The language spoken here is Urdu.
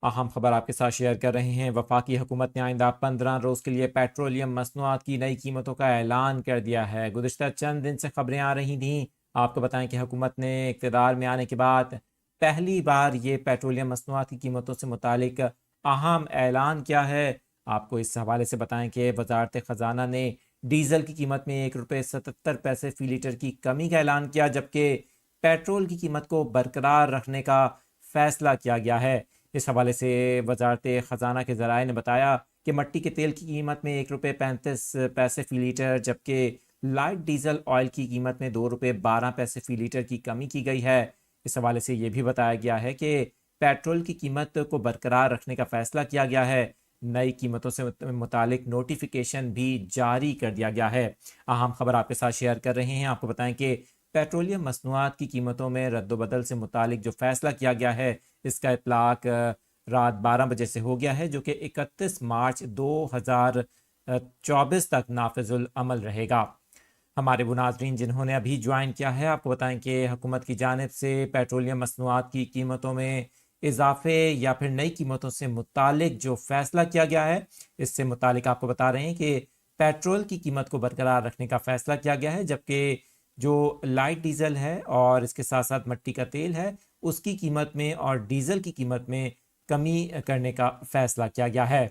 اہم خبر آپ کے ساتھ شیئر کر رہے ہیں۔ وفاقی حکومت نے آئندہ 15 روز کے لیے پیٹرولیم مصنوعات کی نئی قیمتوں کا اعلان کر دیا ہے۔ گزشتہ چند دن سے خبریں آ رہی تھیں، آپ کو بتائیں کہ حکومت نے اقتدار میں آنے کے بعد پہلی بار یہ پیٹرولیم مصنوعات کی قیمتوں سے متعلق اہم اعلان کیا ہے۔ آپ کو اس حوالے سے بتائیں کہ وزارت خزانہ نے ڈیزل کی قیمت میں 1.77 روپے فی لیٹر کی کمی کا اعلان کیا، جبکہ پیٹرول کی قیمت کو برقرار رکھنے کا فیصلہ کیا گیا ہے۔ اس حوالے سے وزارت خزانہ کے ذرائع نے بتایا کہ مٹی کے تیل کی قیمت میں 1.35 روپے فی لیٹر، جبکہ لائٹ ڈیزل آئل کی قیمت میں 2.12 روپے فی لیٹر کی کمی کی گئی ہے۔ اس حوالے سے یہ بھی بتایا گیا ہے کہ پیٹرول کی قیمت کو برقرار رکھنے کا فیصلہ کیا گیا ہے۔ نئی قیمتوں سے متعلق نوٹیفیکیشن بھی جاری کر دیا گیا ہے۔ اہم خبر آپ کے ساتھ شیئر کر رہے ہیں۔ آپ کو بتائیں کہ پیٹرولیم مصنوعات کی قیمتوں میں رد و بدل سے متعلق جو فیصلہ کیا گیا ہے، اس کا اطلاق رات 12 بجے سے ہو گیا ہے، جو کہ 31 مارچ 2024 تک نافذ العمل رہے گا۔ ہمارے وہ ناظرین جنہوں نے ابھی جوائن کیا ہے، آپ کو بتائیں کہ حکومت کی جانب سے پیٹرولیم مصنوعات کی قیمتوں میں اضافے یا پھر نئی قیمتوں سے متعلق جو فیصلہ کیا گیا ہے، اس سے متعلق آپ کو بتا رہے ہیں کہ پیٹرول کی قیمت کو برقرار رکھنے کا فیصلہ کیا گیا ہے، جبکہ جو لائٹ ڈیزل ہے اور اس کے ساتھ ساتھ مٹی کا تیل ہے، اس کی قیمت میں اور ڈیزل کی قیمت میں کمی کرنے کا فیصلہ کیا گیا ہے۔